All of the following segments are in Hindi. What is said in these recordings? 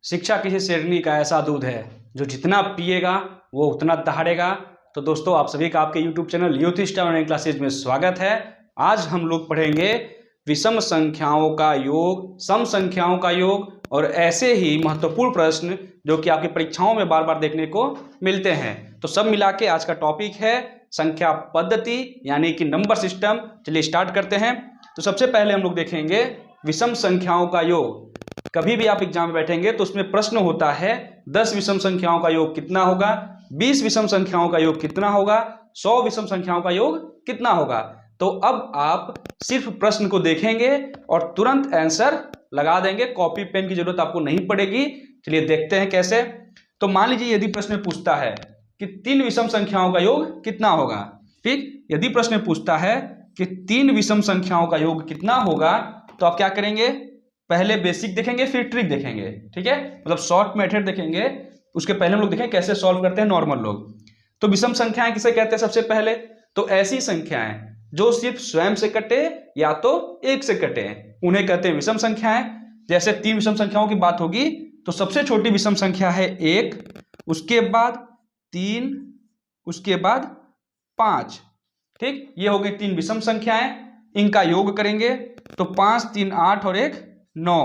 शिक्षा किसी शेरनी का ऐसा दूध है जो जितना पिएगा वो उतना दहाड़ेगा। तो दोस्तों आप सभी का आपके YouTube channel youth star online classes में स्वागत है। आज हम लोग पढ़ेंगे विषम संख्याओं का योग, सम संख्याओं का योग और ऐसे ही महत्वपूर्ण प्रश्न जो कि आपकी परीक्षाओं में बार बार देखने को मिलते हैं। तो सब मिला के आज का टॉपिक है संख्या पद्धति यानी कि नंबर सिस्टम। चलिए स्टार्ट करते हैं। तो सबसे पहले हम लोग देखेंगे विषम संख्याओं का योग। कभी भी आप एग्जाम में बैठेंगे तो उसमें प्रश्न होता है 10 विषम संख्याओं का योग कितना होगा, 20 विषम संख्याओं का योग कितना होगा, 100 विषम संख्याओं का योग कितना होगा। तो अब आप सिर्फ प्रश्न को देखेंगे और तुरंत आंसर लगा देंगे, कॉपी पेन की जरूरत आपको नहीं पड़ेगी। चलिए देखते हैं कैसे। तो मान लीजिए यदि प्रश्न पूछता है कि 3 विषम संख्याओं का योग कितना होगा, ठीक। यदि प्रश्न पूछता है कि 3 विषम संख्याओं का योग कितना होगा तो आप क्या करेंगे, पहले बेसिक देखेंगे फिर ट्रिक देखेंगे, ठीक है। मतलब शॉर्ट मेथड देखेंगे, उसके पहले हम लोग देखेंगे कैसे सॉल्व करते हैं नॉर्मल लोग। तो विषम संख्याएं किसे कहते हैं सबसे पहले, तो ऐसी संख्याएं जो सिर्फ स्वयं से कटे या तो एक से कटे उन्हें कहते हैं विषम संख्याएं। जैसे 3 विषम संख्याओं की बात होगी तो सबसे छोटी विषम संख्या है 1, उसके बाद 3, उसके बाद 5, ठीक। ये हो गई 3 विषम संख्याएं। इनका योग करेंगे तो 5, 3, 8 और 1, 9,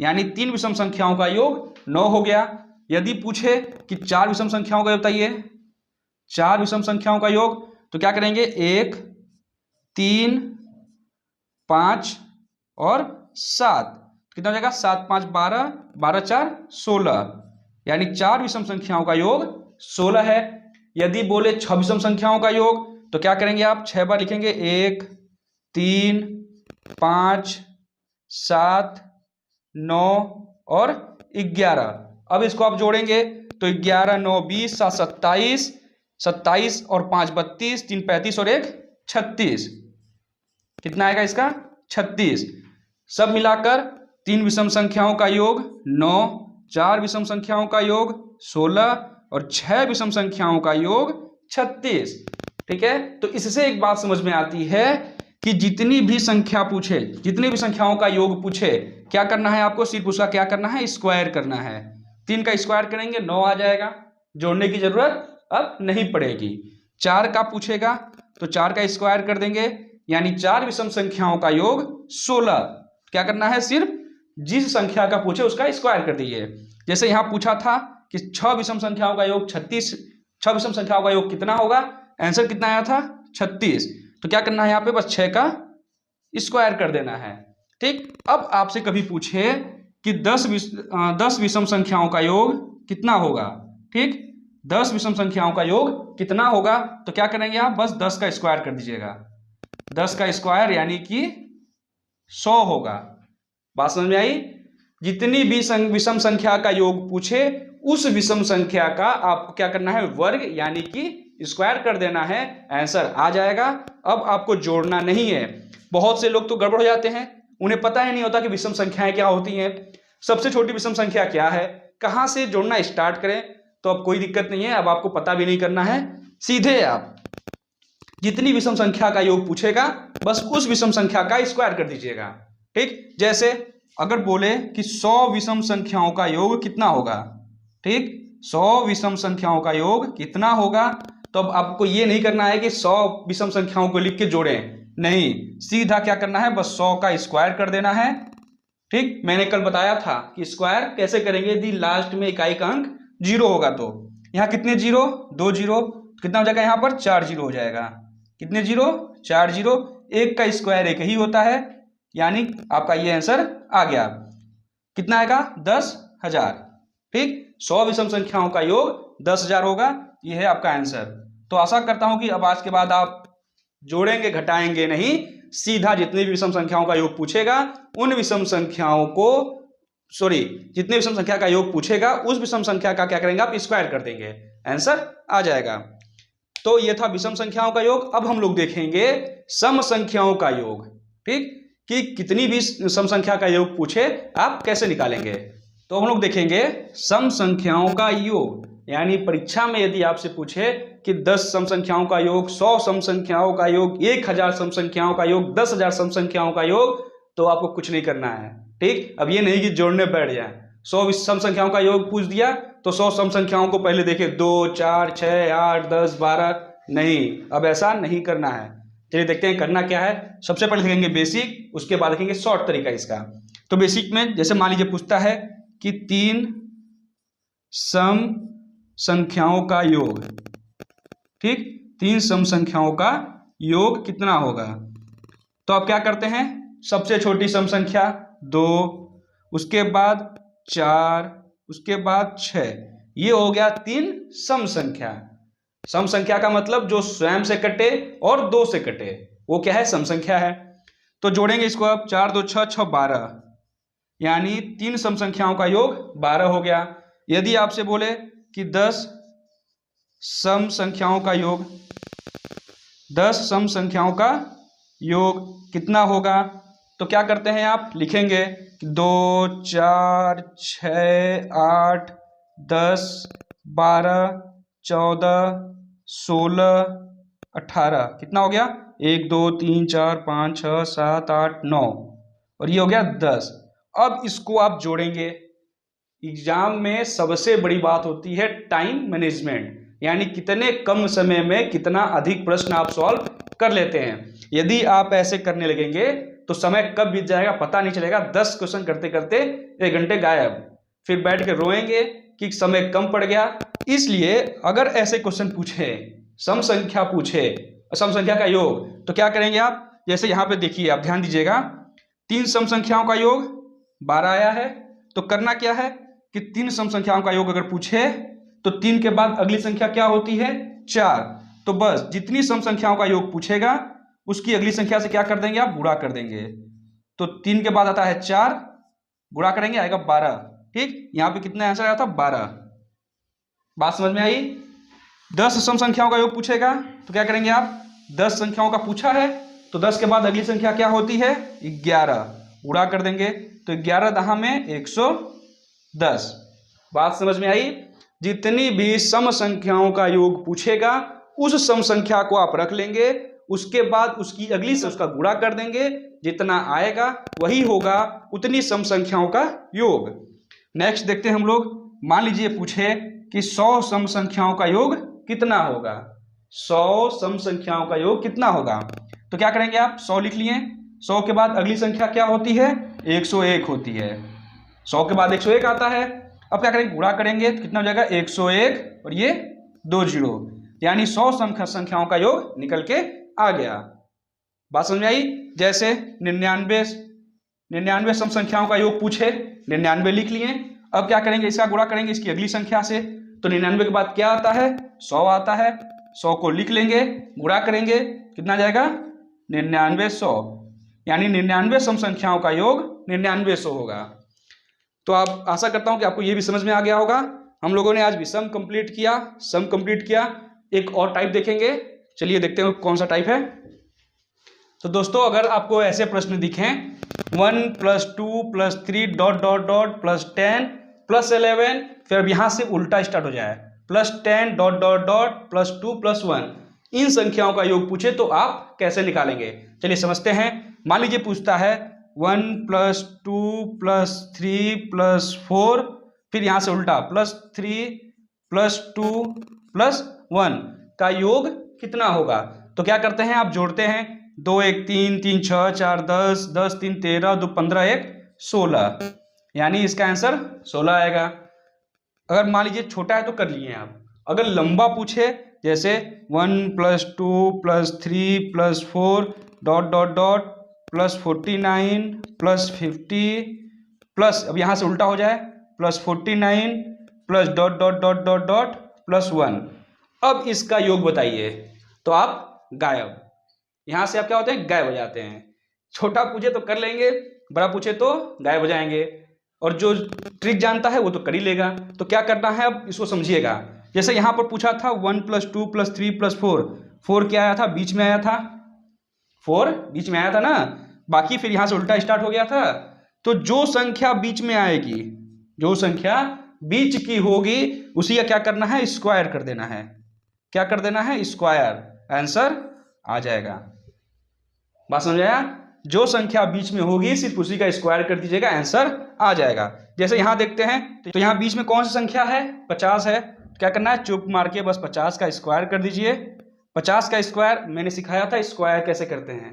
यानी 3 विषम संख्याओं का योग 9 हो गया। यदि पूछे कि 4 विषम संख्याओं का योग बताइए, 4 विषम संख्याओं का योग, तो क्या करेंगे 1, 3, 5 और 7, कितना हो जाएगा 7, 5, 12, 12, 4, 16, यानी 4 विषम संख्याओं का योग 16 है। यदि बोले 6 विषम संख्याओं का योग तो क्या करेंगे आप 6 बार लिखेंगे, 1, 3, 5, 7, 9 और 11। अब इसको आप जोड़ेंगे तो 11, 9, 20, 7, 27, 27 और 5, 32, 3, 35 और 1, 36। कितना आएगा इसका 36। सब मिलाकर 3 विषम संख्याओं का योग 9, 4 विषम संख्याओं का योग 16 और 6 विषम संख्याओं का योग 36, ठीक है। तो इससे एक बात समझ में आती है कि जितनी भी संख्या पूछे, जितनी भी संख्याओं का योग पूछे, क्या करना है आपको, सिर्फ उसका क्या करना है, स्क्वायर करना है। 3 का स्क्वायर करेंगे 9 आ जाएगा, जोड़ने की जरूरत अब नहीं पड़ेगी। 4 का पूछेगा तो 4 का स्क्वायर कर देंगे, यानी 4 विषम संख्याओं का योग 16। क्या करना है, सिर्फ जिस संख्या का पूछे उसका स्क्वायर कर दीजिए। जैसे यहाँ पूछा था कि 6 विषम संख्याओं का योग 36, 6 विषम संख्याओं का योग कितना होगा, आंसर कितना आया था 36। तो क्या करना है यहाँ पे, बस 6 का स्क्वायर कर देना है, ठीक। अब आपसे कभी पूछे कि 10 विषम संख्याओं का योग कितना होगा, ठीक। 10 विषम संख्याओं का योग कितना होगा तो क्या करेंगे आप, बस 10 का स्क्वायर कर दीजिएगा। 10 का स्क्वायर यानी कि 100 होगा। बात समझ में आई। जितनी भी विषम संख्या का योग पूछे उस विषम संख्या का आपको क्या करना है, वर्ग यानी कि स्क्वायर कर देना है, आंसर आ जाएगा। अब आपको जोड़ना नहीं है। बहुत से लोग तो गड़बड़ हो जाते हैं, उन्हें पता ही नहीं होता कि विषम संख्याएं क्या होती हैं, सबसे छोटी विषम संख्या क्या है, कहां से जोड़ना स्टार्ट करें। तो अब कोई दिक्कत नहीं है, अब आपको पता भी नहीं करना है, सीधे आप जितनी विषम संख्या का योग पूछेगा बस उस विषम संख्या का स्क्वायर कर दीजिएगा, ठीक। जैसे अगर बोले कि 100 विषम संख्याओं का योग कितना होगा, ठीक, 100 विषम संख्याओं का योग कितना होगा, तो अब आपको ये नहीं करना है कि 100 विषम संख्याओं को लिख के जोड़ें, नहीं, सीधा क्या करना है, बस 100 का स्क्वायर कर देना है, ठीक। मैंने कल बताया था कि स्क्वायर कैसे करेंगे, यदि लास्ट में इकाई का अंक 0 होगा तो यहाँ कितने जीरो, 2 जीरो, कितना हो जाएगा यहाँ पर 4 जीरो हो जाएगा। कितने जीरो, 4 जीरो। 1 का स्क्वायर 1 ही होता है, यानी आपका ये आंसर आ गया। कितना आएगा 10,000, ठीक। 100 विषम संख्याओं का योग 10,000 होगा, ये है आपका आंसर। तो आशा करता हूं कि अब आज के बाद आप जोड़ेंगे घटाएंगे नहीं, सीधा जितनी भी विषम संख्याओं का योग पूछेगा उन विषम संख्याओं को, जितने विषम संख्या का योग पूछेगा उस विषम संख्या का क्या करेंगे आप, स्क्वायर कर देंगे, आंसर आ जाएगा। तो ये था विषम संख्याओं का योग। अब हम लोग देखेंगे सम संख्याओं का योग, ठीक, कि कितनी भी सम संख्या का योग पूछे आप कैसे निकालेंगे। तो हम लोग देखेंगे सम संख्याओं का योग, यानी परीक्षा में यदि आपसे पूछे कि 10 सम संख्याओं का योग, 100 सम संख्याओं का योग, 1000 सम संख्याओं का योग, 10,000 सम संख्याओं का योग, तो आपको कुछ नहीं करना है, ठीक। अब ये नहीं कि जोड़ने बैठ जाए, 100 सम संख्याओं का योग पूछ दिया तो 100 सम संख्याओं को पहले देखे 2 4 6 8 10 12, नहीं, अब ऐसा नहीं करना है। चलिए देखते हैं करना क्या है। सबसे पहले देखेंगे बेसिक, उसके बाद देखेंगे शॉर्ट तरीका इसका। तो बेसिक में जैसे मान लीजिए पूछता है कि 3 सम संख्याओं का योग, ठीक, 3 सम संख्याओं का योग कितना होगा। तो आप क्या करते हैं, सबसे छोटी सम संख्या 2, उसके बाद 4, उसके बाद 6, ये हो गया 3 सम संख्या। सम संख्या का मतलब जो स्वयं से कटे और 2 से कटे, वो क्या है, सम संख्या है। तो जोड़ेंगे इसको अब, 4 2 6 6 12, यानी 3 सम संख्याओं का योग 12 हो गया। यदि आपसे बोले कि 10 सम संख्याओं का योग, 10 सम संख्याओं का योग कितना होगा, तो क्या करते हैं आप, लिखेंगे 2 4 6 8 10 12 14 16 18, कितना हो गया, 1 2 3 4 5 6 7 8 9, और ये हो गया 10। अब इसको आप जोड़ेंगे। एग्जाम में सबसे बड़ी बात होती है टाइम मैनेजमेंट, यानी कितने कम समय में कितना अधिक प्रश्न आप सॉल्व कर लेते हैं। यदि आप ऐसे करने लगेंगे तो समय कब बीत जाएगा पता नहीं चलेगा। 10 क्वेश्चन करते करते 1 घंटे गायब, फिर बैठ के रोएंगे कि समय कम पड़ गया। इसलिए अगर ऐसे क्वेश्चन पूछे, सम संख्या पूछे, सम संख्या का योग, तो क्या करेंगे आप, जैसे यहाँ पे देखिए, आप ध्यान दीजिएगा, 3 सम संख्याओं का योग 12 आया है। तो करना क्या है कि 3 सम संख्याओं का योग अगर पूछे तो 3 के बाद अगली संख्या क्या होती है, 4। तो बस जितनी सम संख्याओं का योग पूछेगा उसकी अगली संख्या से क्या कर देंगे आप, गुणा कर देंगे। तो 3 के बाद आता है 4, गुणा करेंगे आएगा 12, ठीक। यहाँ पे कितना आंसर आया था, 12। बात समझ में आई। 10 सम संख्याओं का योग पूछेगा तो क्या करेंगे आप, 10 संख्याओं का पूछा है तो 10 के बाद अगली संख्या क्या होती है, 11, गुणा कर देंगे। तो 11 दहा में 110। बात समझ में आई। जितनी भी सम संख्याओं का योग पूछेगा उस सम संख्या को आप रख लेंगे, उसके बाद उसकी अगली से उसका गुणा कर देंगे, जितना आएगा वही होगा उतनी सम संख्याओं का योग। नेक्स्ट देखते हैं हम लोग। मान लीजिए पूछे कि 100 सम संख्याओं का योग कितना होगा, 100 सम संख्याओं का योग कितना होगा। तो क्या करेंगे आप, 100 लिख लिए, 100 के बाद अगली संख्या क्या होती है, 101 होती है। 100 के बाद 101 आता है। अब क्या करेंगे, गुणा करेंगे तो कितना हो जाएगा, 101 और ये 2 जीरो, यानी 100 संख्याओं का योग निकल के आ गया। बात समझ में आई। जैसे 99 सम संख्याओं का योग पूछे, 99 लिख लिए। अब क्या करेंगे, इसका गुणा करेंगे इसकी अगली संख्या से। तो 99 के बाद क्या आता है, 100 आता है। 100 को लिख लेंगे, गुणा करेंगे, कितना जाएगा, 99 100, यानी 99 सम संख्याओं का योग 99 100 होगा। तो आप, आशा करता हूं कि आपको ये भी समझ में आ गया होगा। हम लोगों ने आज विषम कंप्लीट किया, सम कंप्लीट किया। एक और टाइप देखेंगे, चलिए देखते हैं कौन सा टाइप है। तो दोस्तों अगर आपको ऐसे प्रश्न दिखें 1 + 2 + 3 ... +10 +11, फिर अब यहां से उल्टा स्टार्ट हो जाए +10 ... +2 +1, इन संख्याओं का योग पूछे तो आप कैसे निकालेंगे, चलिए समझते हैं। मान लीजिए पूछता है 1 + 2 + 3 + 4, फिर यहां से उल्टा +3 + 2 + 1 का योग कितना होगा। तो क्या करते हैं, आप जोड़ते हैं, 2 1 3 3 6 4 10 10 3 13 2 15 1 16, यानी इसका आंसर 16 आएगा। अगर मान लीजिए छोटा है तो कर लिए आप। अगर लंबा पूछे जैसे 1 + 2 + 3 + 4 ... +49 +50 प्लस, अब यहां से उल्टा हो जाए +49 +... अब इसका योग बताइए, तो आप गायब। यहां से आप क्या होते हैं, गायब हो जाते हैं। छोटा पूछे तो कर लेंगे, बड़ा पूछे तो गायब हो जाएंगे। और जो ट्रिक जानता है वो तो कर ही लेगा। तो क्या करना है, अब इसको समझिएगा। जैसे यहां पर पूछा था 1 + 2 + 3 + 4, 4 क्या आया था, बीच में आया था, 4 बीच में आया था ना, बाकी फिर यहां से उल्टा स्टार्ट हो गया था। तो जो संख्या बीच में आएगी, जो संख्या बीच की होगी, उसी का क्या करना है, स्क्वायर कर देना है। क्या कर देना है, स्क्वायर, आंसर आ जाएगा। बात समझ आया। जो संख्या बीच में होगी सिर्फ उसी का स्क्वायर कर दीजिएगा, आंसर आ जाएगा। जैसे यहाँ देखते हैं तो यहाँ बीच में कौन सी संख्या है, 50 है। तो क्या करना है, चुप मार के बस 50 का स्क्वायर कर दीजिए। 50 का स्क्वायर मैंने सिखाया था स्क्वायर कैसे करते हैं,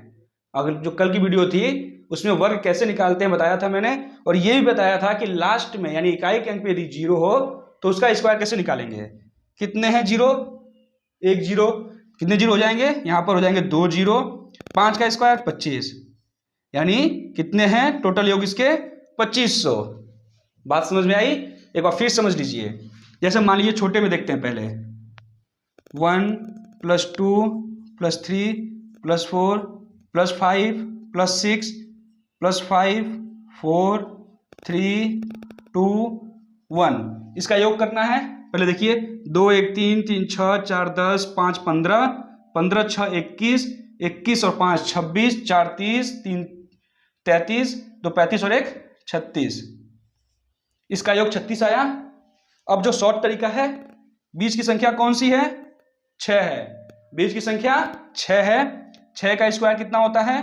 अगर जो कल की वीडियो थी उसमें वर्ग कैसे निकालते हैं बताया था मैंने, और ये भी बताया था कि लास्ट में यानी इकाई के अंक पे यदि 0 हो तो उसका स्क्वायर कैसे निकालेंगे। कितने हैं 0, 1 0, कितने 0 हो जाएंगे, यहाँ पर हो जाएंगे 2 0, 5 का स्क्वायर 25, यानी कितने हैं टोटल योग इसके 2500। बात समझ में आई, एक बार फिर समझ लीजिए। जैसे मान लीजिए छोटे में देखते हैं पहले, 1 + 2 + 3 + 4 + 5 + 6 + 5 4 3 2 1, इसका योग करना है। पहले देखिए 2 1 3 3 6 4 10 5 15 15 6 21 21 और 5 26 4 30 3 33 2 35 और 1 36, इसका योग 36 आया। अब जो शॉर्ट तरीका है, बीच की संख्या कौन सी है, 6 है, बीच की संख्या 6 है। 6 का स्क्वायर कितना होता है,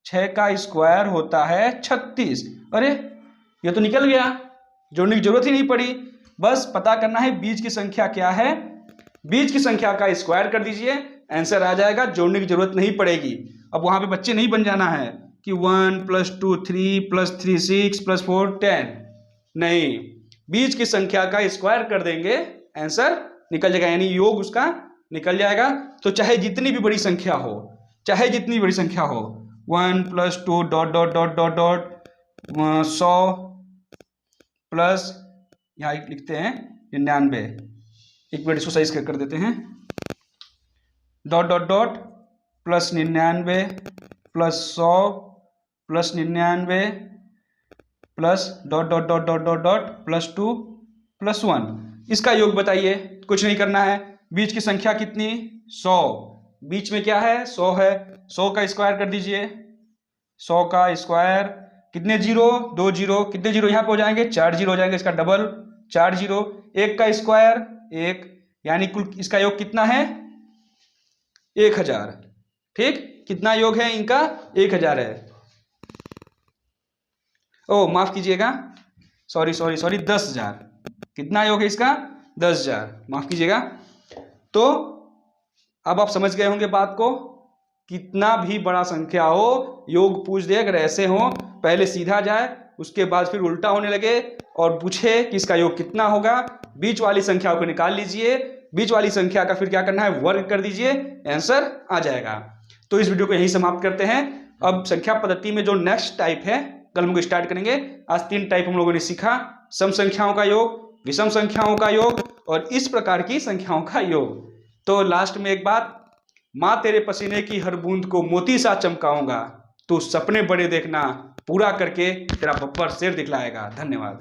6 का स्क्वायर होता है 36। अरे ये तो निकल गया, जोड़ने की जरूरत ही नहीं पड़ी, बस पता करना है बीच की संख्या क्या है, बीच की संख्या का स्क्वायर कर दीजिए, आंसर आ जाएगा, जोड़ने की जरूरत नहीं पड़ेगी। अब वहां पे बच्चे नहीं बन जाना है कि 1 + 2 3 + 3 6 + 4 10, नहीं, बीच की संख्या का स्क्वायर कर देंगे, आंसर निकल जाएगा, यानी योग उसका निकल जाएगा। तो चाहे जितनी भी बड़ी संख्या हो, चाहे जितनी बड़ी संख्या हो, 1 + 2 ... 100 प्लस यहाँ लिखते हैं 99, एक मिनट इसको सही कर देते हैं, ... plus 99 plus 100 plus 99 plus ... plus 2 plus 1, इसका योग बताइए। कुछ नहीं करना है, बीच की संख्या कितनी, 100, बीच में क्या है 100 है, 100 का स्क्वायर कर दीजिए, 100 का स्क्वायर, कितने 0, 2 0, कितने 0 यहाँ पे हो जाएंगे, 4 0 हो जाएंगे, इसका डबल 4 0, 1 का स्क्वायर 1, यानी कुल इसका योग कितना है 1000। ठीक, कितना योग है इनका, 1000 है। ओ माफ कीजिएगा, सॉरी 10,000, कितना योग है इसका 10,000, माफ कीजिएगा। तो अब आप समझ गए होंगे बात को, कितना भी बड़ा संख्या हो योग पूछ दे, अगर ऐसे हो पहले सीधा जाए, उसके बाद फिर उल्टा होने लगे और पूछे कि इसका योग कितना होगा, बीच वाली संख्या को निकाल लीजिए, बीच वाली संख्या का फिर क्या करना है, वर्ग कर दीजिए, आंसर आ जाएगा। तो इस वीडियो को यहीं समाप्त करते हैं। अब संख्या पद्धति में जो नेक्स्ट टाइप है कल हम लोग स्टार्ट करेंगे। आज 3 टाइप हम लोगों ने सीखा, सम संख्याओं का योग, विषम संख्याओं का योग और इस प्रकार की संख्याओं का योग। तो लास्ट में एक बात, माँ तेरे पसीने की हर बूंद को मोती सा चमकाऊंगा, तू सपने बड़े देखना, पूरा करके तेरा बब्बर शेर दिखलाएगा। धन्यवाद।